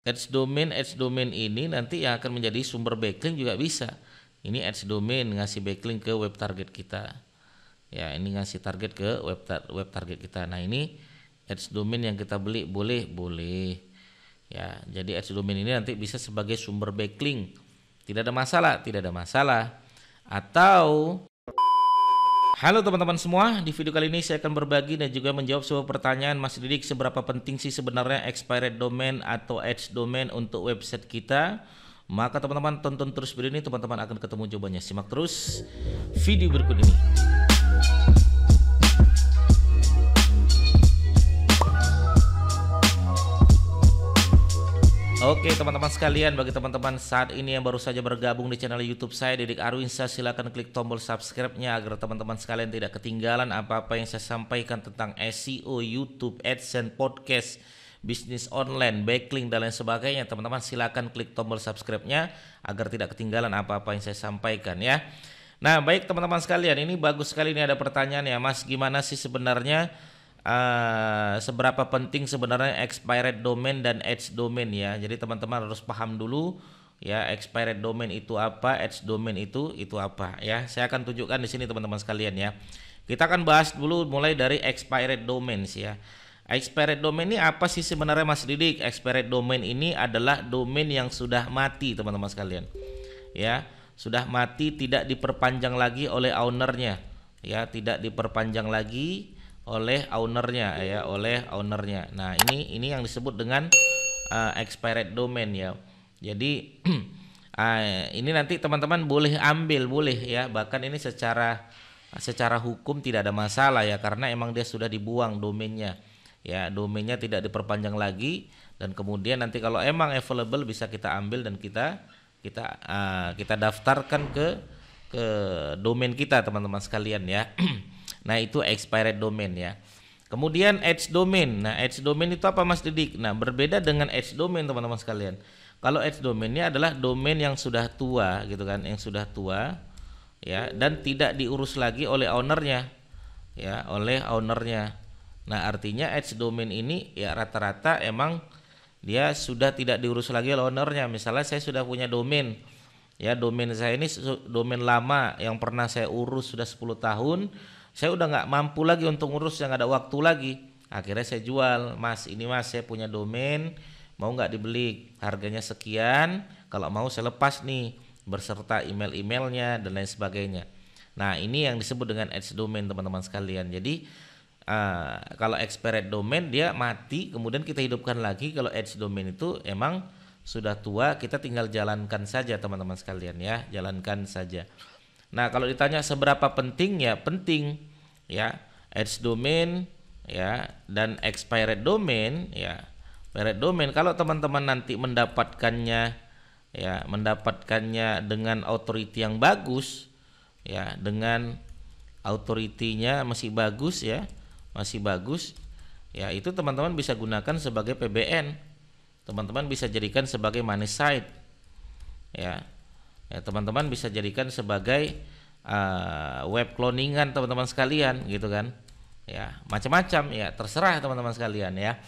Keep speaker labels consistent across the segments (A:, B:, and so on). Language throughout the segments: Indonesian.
A: Ads domain ini nanti yang akan menjadi sumber backlink juga bisa. Ini ads domain ngasih backlink ke web target kita. Ya, ini ngasih target ke web target kita. Nah, ini ads domain yang kita beli boleh. Ya, jadi ads domain ini nanti bisa sebagai sumber backlink. Tidak ada masalah. Atau halo teman-teman semua, di video kali ini saya akan berbagi dan juga menjawab sebuah pertanyaan Mas Didik, seberapa penting sih sebenarnya expired domain atau ads domain untuk website kita? Maka teman-teman tonton terus video ini, teman-teman akan ketemu jawabannya. Simak terus video berikut ini. Oke teman-teman sekalian, bagi teman-teman saat ini yang baru saja bergabung di channel YouTube saya Didik Arwinsa, silakan klik tombol subscribe-nya agar teman-teman sekalian tidak ketinggalan apa-apa yang saya sampaikan tentang SEO, YouTube, AdSense, podcast, bisnis online, backlink dan lain sebagainya. Teman-teman silakan klik tombol subscribe-nya agar tidak ketinggalan apa-apa yang saya sampaikan ya. Nah, baik teman-teman sekalian, ini bagus sekali, ini ada pertanyaan ya, Mas, gimana sih sebenarnya seberapa penting sebenarnya expired domain dan ads domain ya. Jadi teman-teman harus paham dulu ya, expired domain itu apa, ads domain itu apa ya. Saya akan tunjukkan di sini teman-teman sekalian ya. Kita akan bahas dulu mulai dari expired domains ya. Expired domain ini apa sih sebenarnya Mas Didik? Expired domain ini adalah domain yang sudah mati teman-teman sekalian. Ya, sudah mati, tidak diperpanjang lagi oleh ownernya. Ya, tidak diperpanjang lagi oleh ownernya ya, Nah, ini yang disebut dengan expired domain ya. Jadi ini nanti teman-teman boleh ambil, boleh ya. Bahkan ini secara hukum tidak ada masalah ya, karena emang dia sudah dibuang domainnya. Ya, domainnya tidak diperpanjang lagi, dan kemudian nanti kalau emang available bisa kita ambil dan kita daftarkan ke domain kita teman-teman sekalian ya. Nah, itu expired domain ya. Kemudian ads domain. Nah, ads domain itu apa Mas Didik? Nah, berbeda dengan ads domain teman-teman sekalian. Kalau ads domain ini adalah domain yang sudah tua gitu kan, yang sudah tua ya, dan tidak diurus lagi oleh ownernya. Ya, oleh ownernya. Nah, artinya ads domain ini ya rata-rata emang dia sudah tidak diurus lagi oleh ownernya. Misalnya saya sudah punya domain. Ya, domain saya ini domain lama yang pernah saya urus sudah 10 tahun. Saya udah nggak mampu lagi untuk ngurus, yang ada waktu lagi. Akhirnya saya jual, Mas, ini Mas saya punya domain, mau nggak dibeli? Harganya sekian, kalau mau saya lepas nih berserta email-emailnya dan lain sebagainya. Nah, ini yang disebut dengan ads domain teman-teman sekalian. Jadi kalau expired domain dia mati, kemudian kita hidupkan lagi. Kalau ads domain itu emang sudah tua, kita tinggal jalankan saja teman-teman sekalian ya, jalankan saja. Nah, kalau ditanya seberapa penting ya, penting ya, ads domain ya dan expired domain ya. Expired domain kalau teman-teman nanti mendapatkannya dengan authority yang bagus ya, dengan authority-nya masih bagus ya, itu teman-teman bisa gunakan sebagai PBN. Teman-teman bisa jadikan sebagai money site ya. Ya, teman-teman bisa jadikan sebagai web cloningan teman-teman sekalian gitu kan. Ya, macam-macam ya, terserah teman-teman sekalian ya.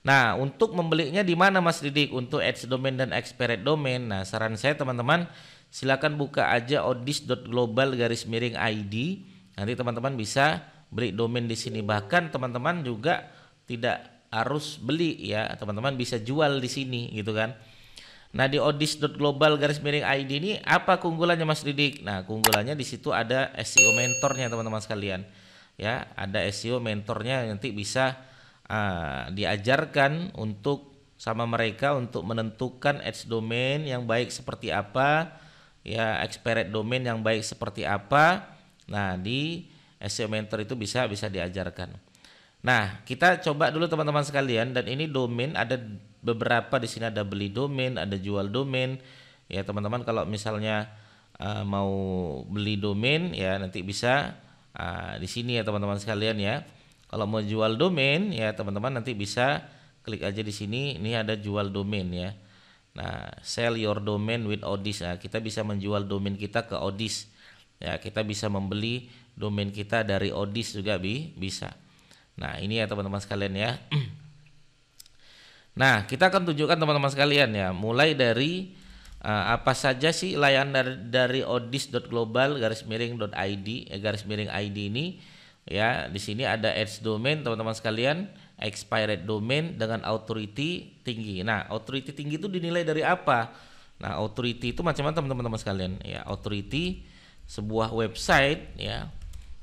A: Nah, untuk membelinya di mana Mas Didik untuk ads domain dan expired domain? Nah, saran saya teman-teman silakan buka aja odis.global_id. Nanti teman-teman bisa beli domain di sini. Bahkan teman-teman juga tidak harus beli ya, teman-teman bisa jual di sini gitu kan. Nah, di odis.global_id ini apa keunggulannya Mas Didik? Nah, keunggulannya di situ ada SEO mentornya teman-teman sekalian. Ya, ada SEO mentornya, nanti bisa diajarkan untuk sama mereka untuk menentukan ads domain yang baik seperti apa, ya, expired domain yang baik seperti apa. Nah, di SEO mentor itu bisa diajarkan. Nah, kita coba dulu teman-teman sekalian, dan ini domain ada beberapa di sini, ada beli domain, ada jual domain. Ya, teman-teman kalau misalnya mau beli domain ya nanti bisa di sini ya teman-teman sekalian ya. Kalau mau jual domain ya teman-teman nanti bisa klik aja di sini, ini ada jual domain ya. Nah, sell your domain with Odis. Nah, kita bisa menjual domain kita ke Odis. Ya, kita bisa membeli domain kita dari Odis juga bisa. Nah, ini ya teman-teman sekalian ya. Nah, kita akan tunjukkan teman-teman sekalian ya, mulai dari apa saja sih layanan dari odis.global _id _id ini ya. Di sini ada edge domain teman-teman sekalian, expired domain dengan authority tinggi. Nah, authority tinggi itu dinilai dari apa? Nah, authority itu macam-macam teman-teman sekalian ya. Authority sebuah website ya,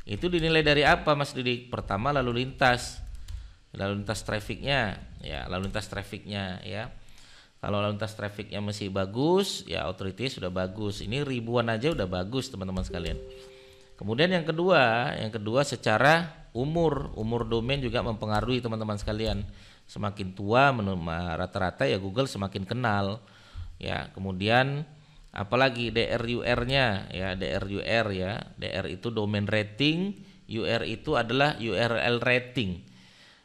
A: itu dinilai dari apa Mas Didik? Pertama lalu lintas trafficnya ya, lalu lintas trafficnya ya. Kalau lalu lintas trafficnya masih bagus ya, authority sudah bagus. Ini ribuan aja udah bagus teman-teman sekalian. Kemudian yang kedua secara umur domain juga mempengaruhi teman-teman sekalian. Semakin tua rata-rata ya Google semakin kenal ya. Kemudian apalagi DRUR-nya ya, DRUR ya. DR itu domain rating, UR itu adalah URL rating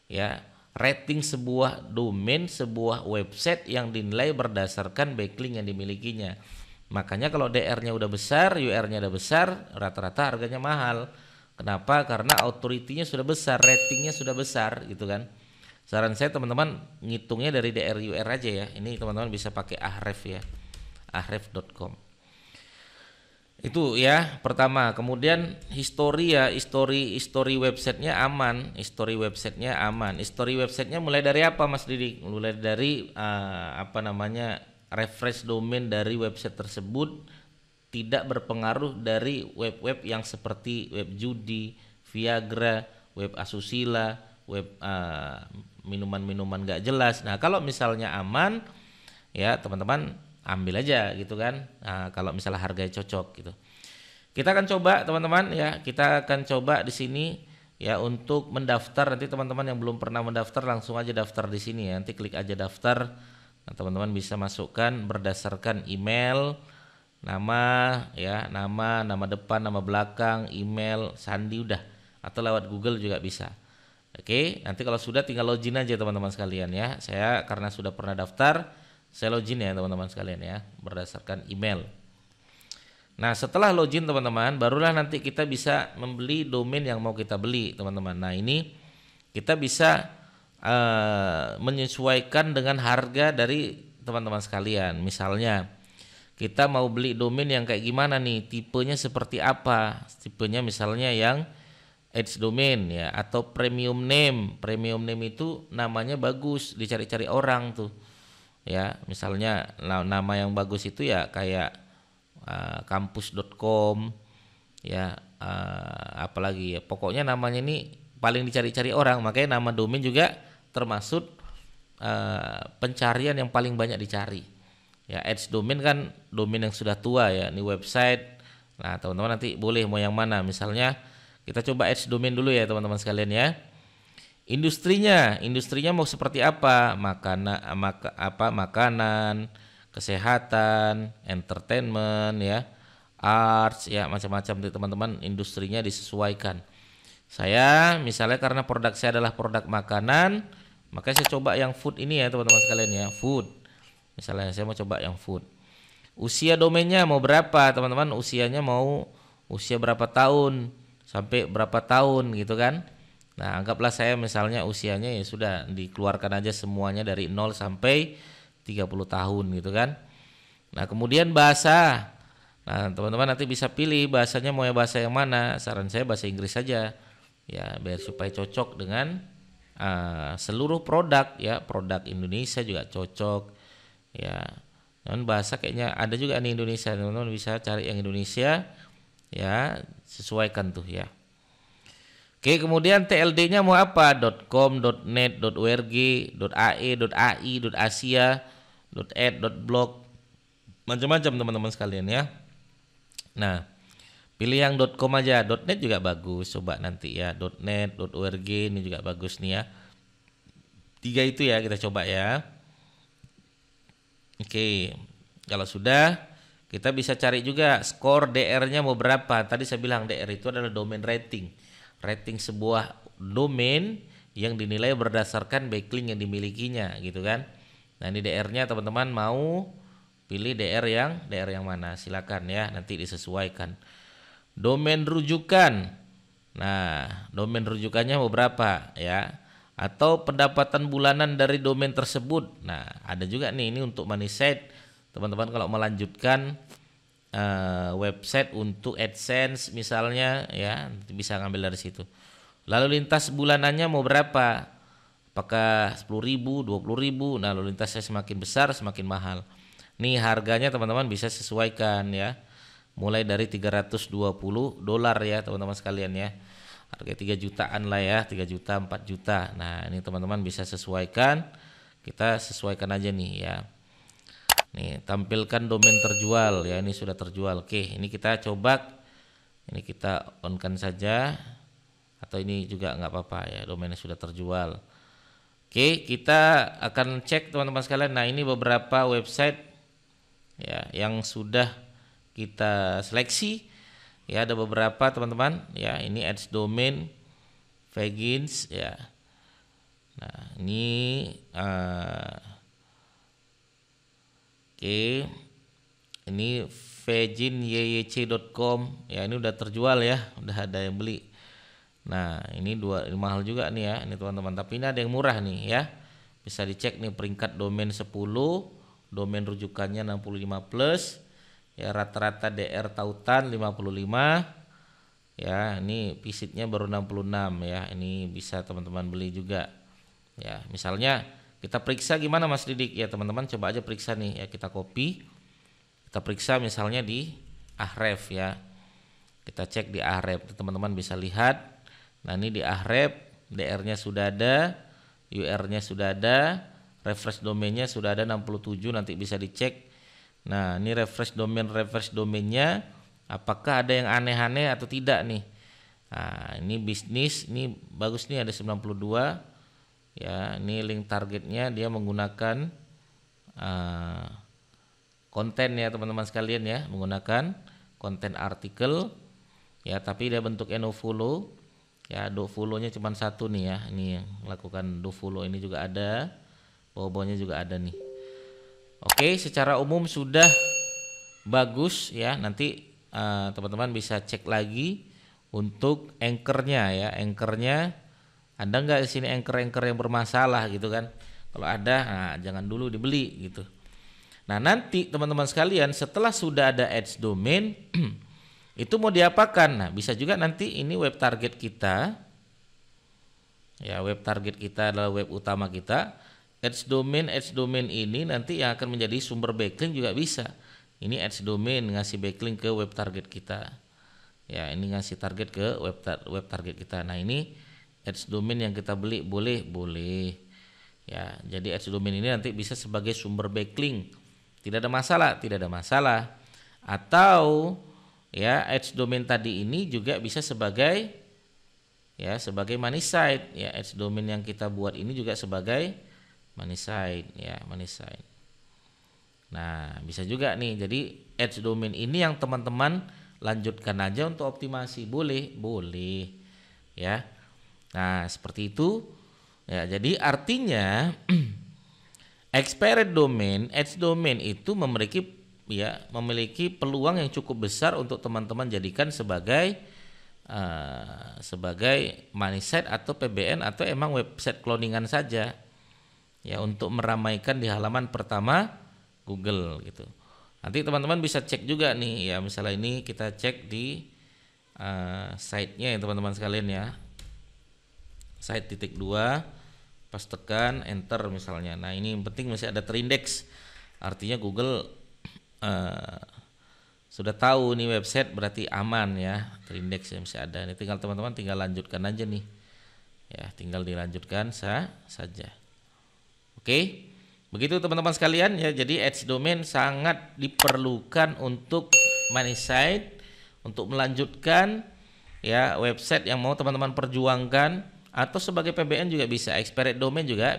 A: ya. Rating sebuah domain, sebuah website yang dinilai berdasarkan backlink yang dimilikinya. Makanya kalau DR-nya udah besar, UR-nya udah besar, rata-rata harganya mahal. Kenapa? Karena authority-nya sudah besar, ratingnya sudah besar gitu kan. Saran saya teman-teman ngitungnya dari DR UR aja ya. Ini teman-teman bisa pakai Ahref ya, ahref.com. Itu ya pertama. Kemudian history websitenya aman. History websitenya mulai dari apa Mas Didik? Mulai dari refresh domain dari website tersebut tidak berpengaruh dari web-web yang seperti web judi, Viagra, web asusila, web minuman-minuman gak jelas. Nah, kalau misalnya aman ya teman-teman ambil aja gitu kan. Nah, kalau misalnya harganya cocok gitu. Kita akan coba teman-teman ya, kita akan coba di sini ya untuk mendaftar. Nanti teman-teman yang belum pernah mendaftar langsung aja daftar di sini ya. Nanti klik aja daftar. Nah, teman-teman bisa masukkan berdasarkan email, nama ya, nama depan, nama belakang, email, sandi udah, atau lewat Google juga bisa. Oke, nanti kalau sudah tinggal login aja teman-teman sekalian ya. Saya karena sudah pernah daftar, saya login ya teman-teman sekalian ya, berdasarkan email. Nah, setelah login teman-teman, barulah nanti kita bisa membeli domain yang mau kita beli teman-teman. Nah, ini kita bisa menyesuaikan dengan harga dari teman-teman sekalian. Misalnya kita mau beli domain yang kayak gimana nih, tipenya seperti apa? Tipenya misalnya yang edge domain ya, atau premium name. Premium name itu namanya bagus, dicari-cari orang tuh. Ya, misalnya nama yang bagus itu ya kayak kampus.com ya, apalagi ya, pokoknya namanya ini paling dicari-cari orang, makanya nama domain juga termasuk pencarian yang paling banyak dicari. Ya, edge domain kan domain yang sudah tua ya, ini website. Nah, teman-teman nanti boleh mau yang mana. Misalnya kita coba edge domain dulu ya teman-teman sekalian ya. Industrinya mau seperti apa? Makanan, kesehatan, entertainment ya, arts ya, macam-macam tuh teman-teman, industrinya disesuaikan. Saya misalnya karena produk saya adalah produk makanan, makanya saya coba yang food ini ya teman-teman sekalian ya, food. Misalnya saya mau coba yang food. Usia domainnya mau berapa teman-teman? Usianya mau usia berapa tahun sampai berapa tahun gitu kan? Nah, anggaplah saya misalnya usianya ya sudah dikeluarkan aja semuanya dari 0 sampai 30 tahun gitu kan. Nah, kemudian bahasa. Nah, teman-teman nanti bisa pilih bahasanya mau ya bahasa yang mana. Saran saya bahasa Inggris saja. Ya, biar supaya cocok dengan seluruh produk ya. Produk Indonesia juga cocok. Ya. Dan bahasa kayaknya ada juga nih Indonesia. Teman-teman bisa cari yang Indonesia ya, sesuaikan tuh ya. Oke, kemudian TLD-nya mau apa? .com, .net, .org, .ae, .ai, .asia, .ed, .blog, macam-macam teman-teman sekalian ya. Nah, pilih yang .com aja, .net juga bagus. Coba nanti ya, .net, .org ini juga bagus nih ya. 3 itu ya kita coba ya. Oke, kalau sudah kita bisa cari juga skor DR-nya mau berapa. Tadi saya bilang DR itu adalah domain rating. Rating sebuah domain yang dinilai berdasarkan backlink yang dimilikinya gitu kan. Nah, ini DR-nya teman-teman mau pilih DR yang mana, silakan ya, nanti disesuaikan. Domain rujukan. Nah, domain rujukannya mau berapa ya? atau pendapatan bulanan dari domain tersebut. Nah, ada juga nih ini untuk money site. Teman-teman kalau melanjutkan website untuk AdSense misalnya ya, bisa ngambil dari situ. Lalu lintas bulanannya mau berapa? Apakah 10.000, 20.000? Nah, lalu lintasnya semakin besar semakin mahal. Nih harganya teman-teman bisa sesuaikan ya. Mulai dari $320 ya teman-teman sekalian ya. Harga 3 jutaan lah ya, 3 juta, 4 juta. Nah, ini teman-teman bisa sesuaikan. Kita sesuaikan aja nih ya. Nih, tampilkan domain terjual ya, ini sudah terjual. Oke, ini kita coba. Ini kita on-kan saja. Atau ini juga nggak apa-apa ya, domainnya sudah terjual. Oke, kita akan cek teman-teman sekalian. Nah, ini beberapa website ya yang sudah kita seleksi. Ya, ada beberapa teman-teman ya, ini ads domain Vegins ya. Nah, ini oke, ini veginyc.com ya, ini udah terjual ya, udah ada yang beli. Nah, ini ini mahal juga nih ya, ini teman-teman. Tapi ini ada yang murah nih ya. Bisa dicek nih peringkat domain 10, domain rujukannya 65 plus. Ya, rata-rata DR tautan 55. Ya, ini visitnya baru 66 ya. Ini bisa teman-teman beli juga. Ya, misalnya kita periksa gimana Mas Didik ya, teman-teman coba aja periksa nih ya, kita copy. Kita periksa misalnya di Ahref ya. Kita cek di Ahref, teman-teman bisa lihat. Nah, ini di Ahref DR-nya sudah ada, UR-nya sudah ada, refresh domainnya sudah ada 67, nanti bisa dicek. Nah, ini refresh domainnya apakah ada yang aneh-aneh atau tidak nih. Nah, ini bisnis, ini bagus nih ada 92. Ya, ini link targetnya dia menggunakan konten ya teman-teman sekalian ya, menggunakan konten artikel ya, tapi dia bentuknya no follow ya, do follow-nya cuma satu nih ya, ini yang lakukan do follow ini juga ada, bawah-bawahnya juga ada nih. Oke, secara umum sudah bagus ya, nanti teman-teman bisa cek lagi untuk anchor-nya ya, anchor-nya ada nggak di sini anchor yang bermasalah gitu kan. Kalau ada, nah, jangan dulu dibeli gitu. Nah, nanti teman-teman sekalian setelah sudah ada ads domain itu mau diapakan? Nah, bisa juga nanti ini web target kita. Ya, web target kita adalah web utama kita. Ads domain ini nanti yang akan menjadi sumber backlink juga bisa. Ini ads domain ngasih backlink ke web target kita. Ya, ini ngasih target ke web target kita. Nah, ini ads domain yang kita beli boleh ya. Jadi ads domain ini nanti bisa sebagai sumber backlink, tidak ada masalah. Atau ya ads domain tadi ini juga bisa sebagai money site ya, ads domain yang kita buat ini juga sebagai money site ya, money site. Nah, bisa juga nih, jadi ads domain ini yang teman-teman lanjutkan aja untuk optimasi, boleh ya. Nah, seperti itu ya. Jadi artinya expired domain, ads domain itu memiliki peluang yang cukup besar untuk teman-teman jadikan sebagai money site atau PBN atau emang website cloningan saja ya, untuk meramaikan di halaman pertama Google gitu. Nanti teman-teman bisa cek juga nih ya, misalnya ini kita cek di site-nya ya teman-teman sekalian ya. Site .2, pas tekan enter misalnya. Nah, ini yang penting masih ada terindeks, artinya Google sudah tahu nih website berarti aman ya, terindeks ya, masih ada. Ini tinggal teman-teman tinggal lanjutkan aja nih ya, tinggal dilanjutkan saja. Oke, begitu teman-teman sekalian ya. Jadi ads domain sangat diperlukan untuk money site, untuk melanjutkan ya website yang mau teman-teman perjuangkan, atau sebagai PBN juga bisa, expired domain juga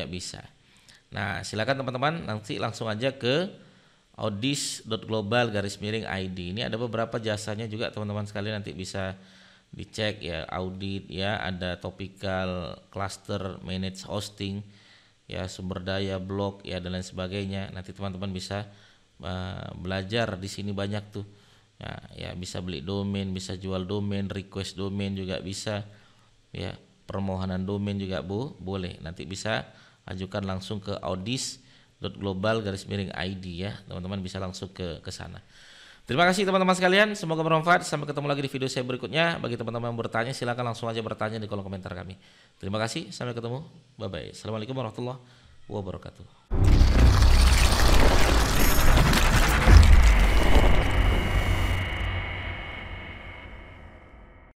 A: bisa. Nah, silakan teman-teman nanti langsung aja ke audis.global_id. Ini ada beberapa jasanya juga teman-teman sekalian, nanti bisa dicek ya, audit ya, ada topical, cluster, manage hosting ya, sumber daya, blog ya, dan lain sebagainya. Nanti teman-teman bisa belajar di sini banyak tuh. Ya, bisa beli domain, bisa jual domain, request domain juga bisa. Ya, permohonan domain juga boleh. Nanti bisa ajukan langsung ke audis.global_id ya. Teman-teman bisa langsung ke sana. Terima kasih teman-teman sekalian, semoga bermanfaat. Sampai ketemu lagi di video saya berikutnya. Bagi teman-teman yang bertanya, silakan langsung aja bertanya di kolom komentar kami. Terima kasih, sampai ketemu. Bye bye. Assalamualaikum warahmatullahi wabarakatuh.